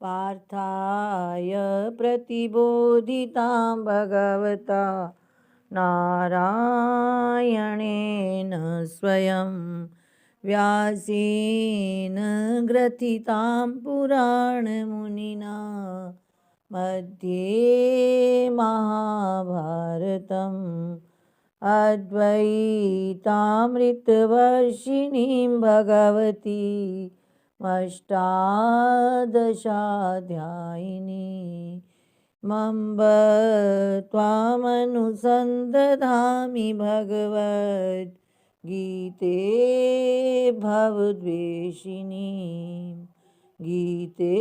पार्थाय प्रतिबोधितां भगवता नारायणेन स्वयं व्यासेन ग्रथितां पुराणमुनिना मध्ये महाभारतम् अद्वैतामृतवर्षिणीं भगवती अष्टादशाध्यायिनी मम्ब त्वामनुसन्दधामि भगवद्गीते भवद्वेषिणी गीते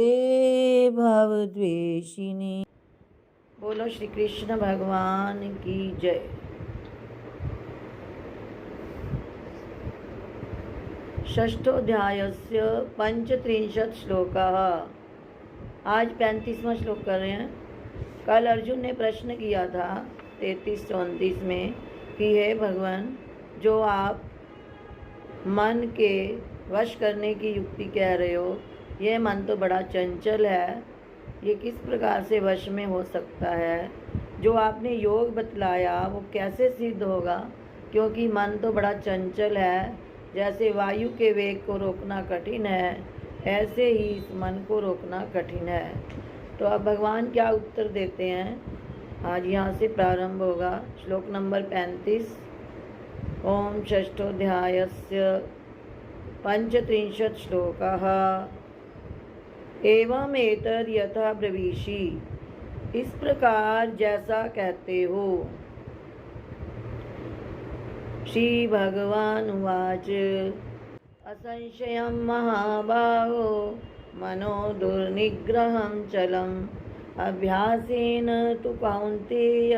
भवद्वेषिणी। बोलो श्री कृष्ण भगवान की जय। षष्ठोऽध्यायस्य पंचत्रिंशत् श्लोकः। आज 35वां श्लोक कर रहे हैं। कल अर्जुन ने प्रश्न किया था 33-34 में कि हे भगवान, जो आप मन के वश करने की युक्ति कह रहे हो, यह मन तो बड़ा चंचल है, ये किस प्रकार से वश में हो सकता है? जो आपने योग बतलाया वो कैसे सिद्ध होगा? क्योंकि मन तो बड़ा चंचल है, जैसे वायु के वेग को रोकना कठिन है, ऐसे ही इस मन को रोकना कठिन है। तो अब भगवान क्या उत्तर देते हैं? आज यहाँ से प्रारंभ होगा श्लोक नंबर 35। ओम षष्ठोऽध्यायस्य पंचत्रिंशत् श्लोकः। एवं एतद् यथा ब्रवीषि, इस प्रकार जैसा कहते हो। श्री भगवान उवाच असंशयं महाबाहो मनो दुर्निग्रहं चलम् अभ्यासेन तु कौन्तेय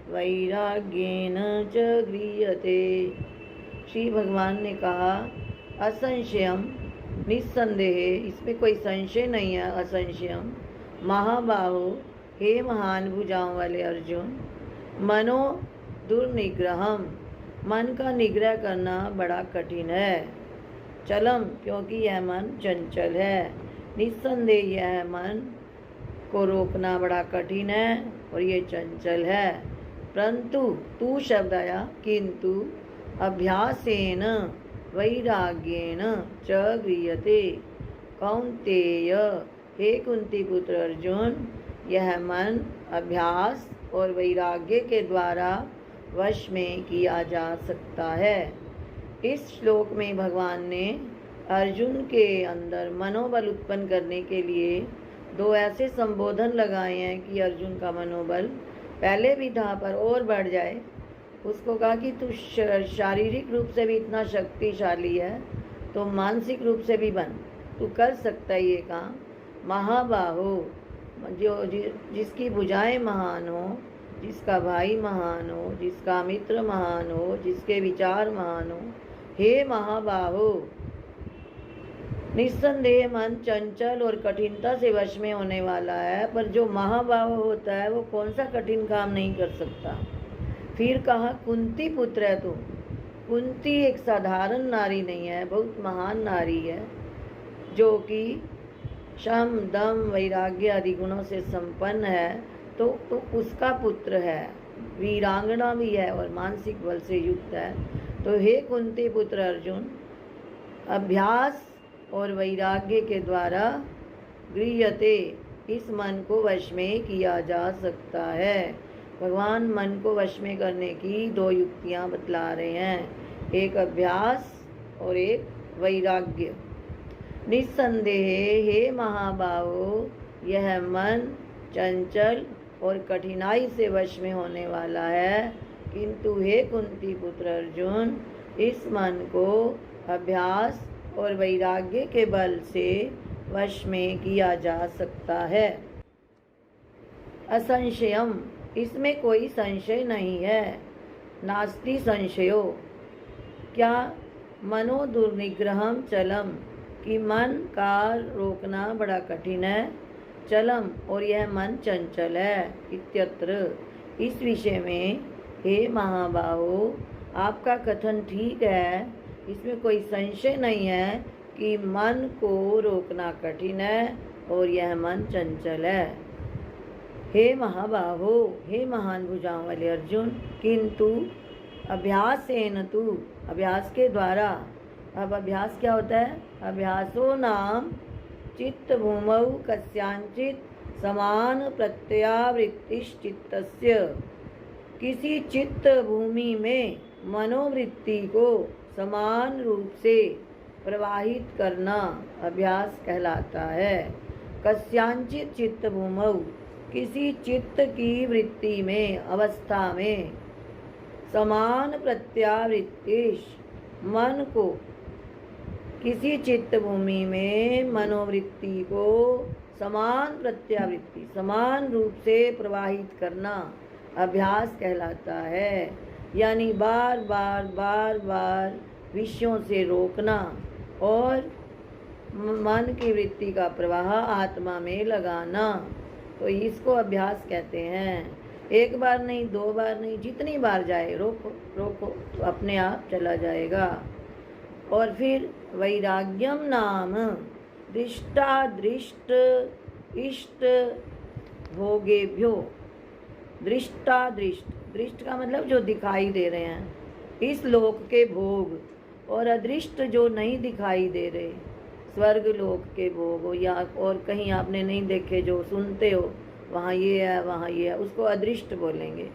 वैराग्येन च गृह्यते। श्री भगवान ने कहा असंशयम, निस्संदेह, इसमें कोई संशय नहीं है। असंशयम महाबाहो, हे महान भुजाओं वाले अर्जुन, मनो दुर्निग्रहम, मन का निग्रह करना बड़ा कठिन है। चलम, क्योंकि यह मन चंचल है। निस्संदेह यह मन को रोकना बड़ा कठिन है और ये चंचल है। परंतु तू शब्द आया, किंतु अभ्यासेन वैराग्येन च गृह्यते। कौन्तेय, हे कुंती पुत्र अर्जुन, यह मन अभ्यास और वैराग्य के द्वारा वश में किया जा सकता है। इस श्लोक में भगवान ने अर्जुन के अंदर मनोबल उत्पन्न करने के लिए दो ऐसे संबोधन लगाए हैं कि अर्जुन का मनोबल पहले भी था पर और बढ़ जाए। उसको कहा कि तू शारीरिक रूप से भी इतना शक्तिशाली है तो मानसिक रूप से भी बन, तू कर सकता है ये काम। महाबाहो, जो जिसकी भुजाएं महान हो, जिसका भाई महान हो, जिसका मित्र महान हो, जिसके विचार महान हो। हे महाबाहो, निस्संदेह मन चंचल और कठिनता से वश में होने वाला है, पर जो महाबाहो होता है वो कौन सा कठिन काम नहीं कर सकता। फिर कहा कुंती पुत्र है तू। कुंती एक साधारण नारी नहीं है, बहुत महान नारी है, जो कि शम दम वैराग्य आदि गुणों से संपन्न है। तो उसका पुत्र है, वीरांगना भी है और मानसिक बल से युक्त है। तो हे कुंती पुत्र अर्जुन, अभ्यास और वैराग्य के द्वारा गृह्यते, इस मन को वश में किया जा सकता है। भगवान मन को वश में करने की दो युक्तियां बतला रहे हैं, एक अभ्यास और एक वैराग्य। निस्संदेह हे महाबाहो, यह मन चंचल और कठिनाई से वश में होने वाला है, किंतु हे कुंती पुत्र अर्जुन, इस मन को अभ्यास और वैराग्य के बल से वश में किया जा सकता है। असंशयम, इसमें कोई संशय नहीं है। नास्ति संशयो, क्या मनो दुर्निग्रहम चलम, कि मन का रोकना बड़ा कठिन है। चलम, और यह मन चंचल है। इत्यत्र, इस विषय में हे महाबाहो, आपका कथन ठीक है, इसमें कोई संशय नहीं है कि मन को रोकना कठिन है और यह मन चंचल है। हे महाबाहो, हे महान भुजाओं वाले अर्जुन, किंतु अभ्यासेन तु, अभ्यास के द्वारा। अब अभ्यास क्या होता है? अभ्यासो नाम चित्त भूमौ कस्यांचित समान प्रत्ययावृत्तिश्चित्तस्य, किसी चित्त भूमि में मनोवृत्ति को समान रूप से प्रवाहित करना अभ्यास कहलाता है। कस्यांचित चित्त भूमौ, किसी चित्त की वृत्ति में, अवस्था में, समान प्रत्यावृत्तिश, मन को, किसी चित्त भूमि में मनोवृत्ति को समान प्रत्यावृत्ति, समान रूप से प्रवाहित करना अभ्यास कहलाता है। यानी बार बार विषयों से रोकना और मन की वृत्ति का प्रवाह आत्मा में लगाना, तो इसको अभ्यास कहते हैं। एक बार नहीं, 2 बार नहीं, जितनी बार जाए रोको रोको तो अपने आप चला जाएगा। और फिर वैराग्यम नाम दृष्टादृष्ट इष्ट भोगेभ्यो, दृष्टादृष्ट, दृष्ट का मतलब जो दिखाई दे रहे हैं इस लोक के भोग, और अदृष्ट जो नहीं दिखाई दे रहे, स्वर्ग लोक के भोग हो या और कहीं आपने नहीं देखे जो सुनते हो वहाँ ये है वहाँ ये है, उसको अदृष्ट बोलेंगे।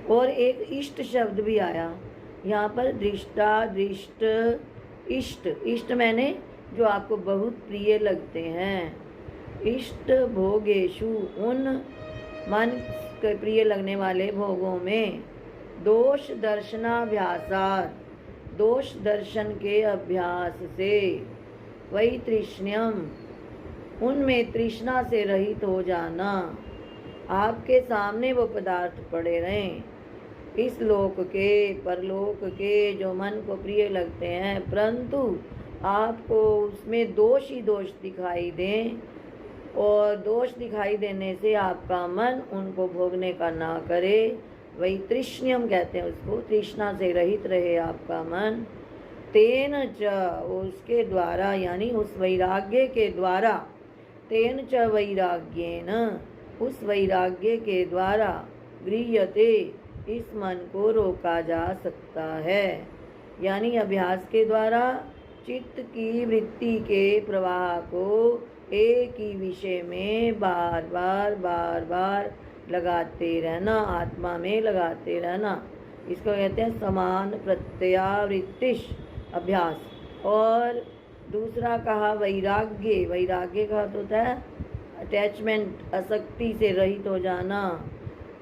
और एक इष्ट शब्द भी आया यहाँ पर, दृष्टा दृष्ट इष्ट, इष्ट मैंने जो आपको बहुत प्रिय लगते हैं। इष्ट भोगेशु, उन मन के प्रिय लगने वाले भोगों में, दोष दर्शनाभ्यासार, दोष दर्शन के अभ्यास से, वही तृष्ण्यम, उनमें तृष्णा से रहित हो जाना। आपके सामने वो पदार्थ पड़े रहें, इस लोक के परलोक के जो मन को प्रिय लगते हैं, परंतु आपको उसमें दोष ही दोष दिखाई दें, और दोष दिखाई देने से आपका मन उनको भोगने का ना करे, वही तृष्ण्यम कहते हैं उसको। तृष्णा से रहित रहे आपका मन। तेन च, उसके द्वारा यानी उस वैराग्य के द्वारा, तेन च वैराग्येन, उस वैराग्य के द्वारा, गृह्यते, इस मन को रोका जा सकता है। यानी अभ्यास के द्वारा चित्त की वृत्ति के प्रवाह को एक ही विषय में बार बार लगाते रहना, आत्मा में लगाते रहना, इसको कहते हैं समान प्रत्यावृत्तिश अभ्यास। और दूसरा कहा वैराग्य, वैराग्य का अर्थ होता है अटैचमेंट, आसक्ति से रहित हो जाना।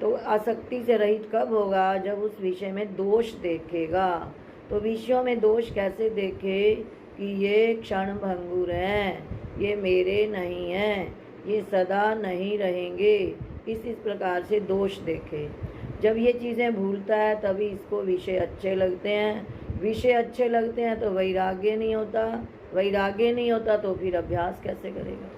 तो आसक्ति से रहित कब होगा? जब उस विषय में दोष देखेगा। तो विषयों में दोष कैसे देखे? कि ये क्षण भंगुर हैं, ये मेरे नहीं हैं, ये सदा नहीं रहेंगे, इस प्रकार से दोष देखे। जब ये चीज़ें भूलता है तभी इसको विषय अच्छे लगते हैं, विषय अच्छे लगते हैं तो वैराग्य नहीं होता, वैराग्य नहीं होता तो फिर अभ्यास कैसे करेगा?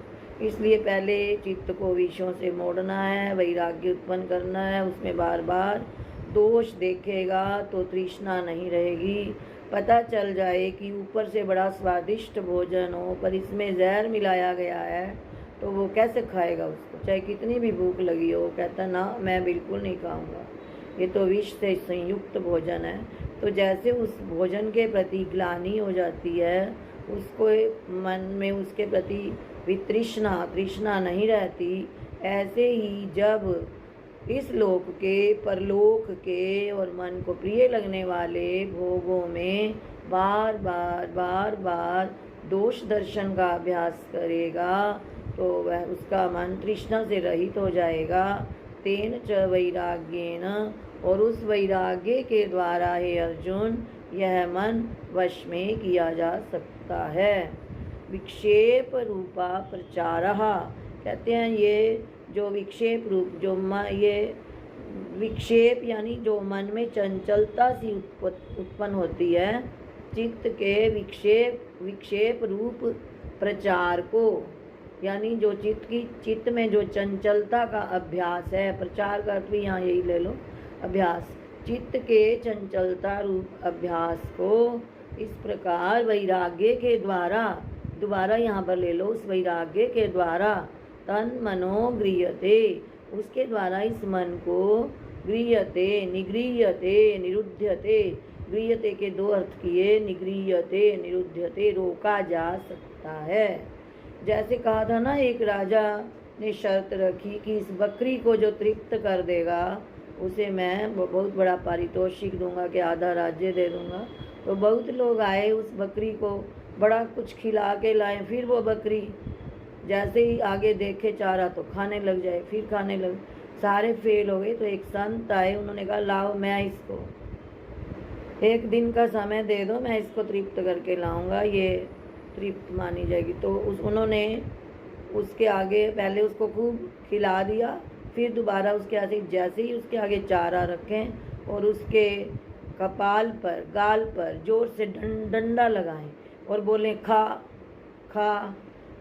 इसलिए पहले चित्त को विषयों से मोड़ना है, वैराग्य उत्पन्न करना है, उसमें बार बार दोष देखेगा तो तृष्णा नहीं रहेगी। पता चल जाए कि ऊपर से बड़ा स्वादिष्ट भोजन हो पर इसमें जहर मिलाया गया है तो वो कैसे खाएगा उसको? चाहे कितनी भी भूख लगी हो, कहता ना मैं बिल्कुल नहीं खाऊंगा, ये तो विष से संयुक्त भोजन है। तो जैसे उस भोजन के प्रति ग्लानि हो जाती है, उसको मन में उसके प्रति वितृष्णा, तृष्णा नहीं रहती, ऐसे ही जब इस लोक के परलोक के और मन को प्रिय लगने वाले भोगों में बार बार दोष दर्शन का अभ्यास करेगा तो वह उसका मन तृष्णा से रहित हो जाएगा। तेन च वैराग्येन, और उस वैराग्य के द्वारा हे अर्जुन यह मन वश में किया जा सकता है। विक्षेप रूपा प्रचारः, कहते हैं ये जो विक्षेप रूप, जो ये विक्षेप यानी जो मन में चंचलता सी उत्पन्न होती है, चित्त के विक्षेप रूप प्रचार को, यानी जो चित्त में जो चंचलता का अभ्यास है, प्रचार का अर्थ भी यहाँ यही ले लो, अभ्यास, चित्त के चंचलता रूप अभ्यास को इस प्रकार वैराग्य के द्वारा दोबारा यहाँ पर ले लो, उस वैराग्य के द्वारा तन मनो गृह्यते, उसके द्वारा इस मन को गृह्यते, निगृह्यते, निरुध्यते, गृह्यते के दो अर्थ किए, निगृह्यते, निरुध्यते, रोका जा सकता है। जैसे कहा था ना, एक राजा ने शर्त रखी कि इस बकरी को जो तृप्त कर देगा उसे मैं बहुत बड़ा पारितोषिक दूंगा, कि आधा राज्य दे दूंगा। तो बहुत लोग आए, उस बकरी को बड़ा कुछ खिला के लाए, फिर वो बकरी जैसे ही आगे देखे चारा तो खाने लग जाए, फिर खाने लग, सारे फेल हो गए। तो एक संत आए, उन्होंने कहा लाओ मैं इसको 1 दिन का समय दे दो, मैं इसको तृप्त करके लाऊंगा, ये तृप्त मानी जाएगी। तो उन्होंने उसके आगे पहले उसको खूब खिला दिया, फिर दोबारा उसके आगे जैसे ही उसके आगे चारा रखें और उसके कपाल पर, गाल पर जोर से डंडा लगाएं और बोलें खा खा।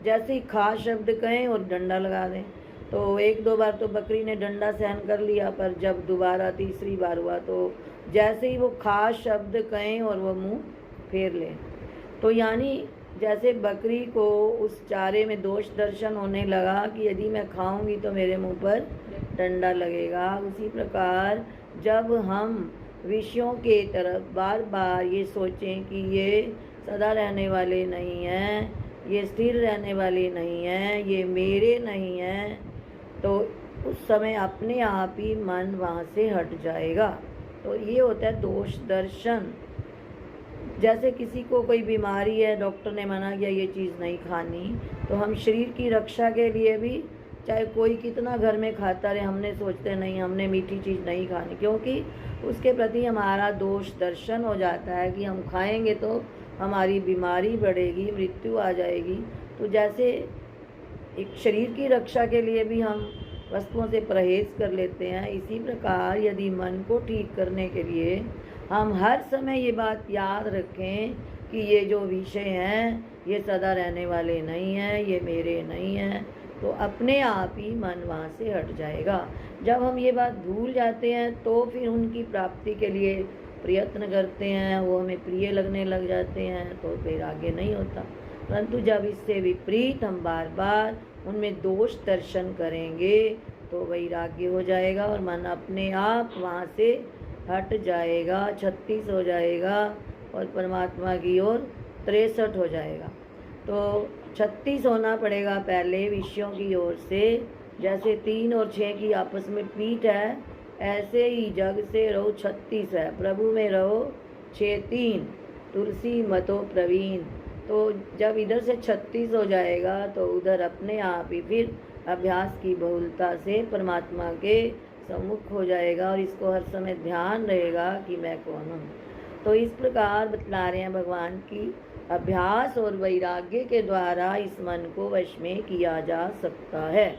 जैसे ही खा शब्द कहें और डंडा लगा दें। तो 1-2 बार तो बकरी ने डंडा सहन कर लिया, पर जब दोबारा तीसरी बार हुआ तो जैसे ही वो खा शब्द कहें और वो मुंह फेर लें। तो यानी जैसे बकरी को उस चारे में दोष दर्शन होने लगा कि यदि मैं खाऊंगी तो मेरे मुंह पर डंडा लगेगा, उसी प्रकार जब हम विषयों के तरफ बार बार ये सोचें कि ये सदा रहने वाले नहीं हैं, ये स्थिर रहने वाले नहीं हैं, ये मेरे नहीं हैं, तो उस समय अपने आप ही मन वहाँ से हट जाएगा। तो ये होता है दोष दर्शन। जैसे किसी को कोई बीमारी है, डॉक्टर ने मना किया ये चीज़ नहीं खानी, तो हम शरीर की रक्षा के लिए भी चाहे कोई कितना घर में खाता रहे, हमने सोचते नहीं हमने मीठी चीज़ नहीं खानी, क्योंकि उसके प्रति हमारा दोष दर्शन हो जाता है कि हम खाएंगे तो हमारी बीमारी बढ़ेगी, मृत्यु आ जाएगी। तो जैसे एक शरीर की रक्षा के लिए भी हम वस्तुओं से परहेज कर लेते हैं, इसी प्रकार यदि मन को ठीक करने के लिए हम हर समय ये बात याद रखें कि ये जो विषय हैं ये सदा रहने वाले नहीं हैं, ये मेरे नहीं हैं, तो अपने आप ही मन वहाँ से हट जाएगा। जब हम ये बात भूल जाते हैं तो फिर उनकी प्राप्ति के लिए प्रयत्न करते हैं, वो हमें प्रिय लगने लग जाते हैं, तो फिर आगे नहीं होता। परंतु जब इससे विपरीत हम बार बार उनमें दोष दर्शन करेंगे तो वैराग्य हो जाएगा और मन अपने आप वहाँ से हट जाएगा, 36 हो जाएगा और परमात्मा की ओर 63 हो जाएगा। तो 36 होना पड़ेगा पहले विषयों की ओर से। जैसे 3 और 6 की आपस में पीठ है, ऐसे ही जग से रहो 36 है, प्रभु में रहो 6-3, तुलसी मतो प्रवीण। तो जब इधर से 36 हो जाएगा तो उधर अपने आप ही फिर अभ्यास की बहुलता से परमात्मा के सम्मुख हो जाएगा और इसको हर समय ध्यान रहेगा कि मैं कौन हूँ। तो इस प्रकार बतला रहे हैं भगवान की अभ्यास और वैराग्य के द्वारा इस मन को वश में किया जा सकता है।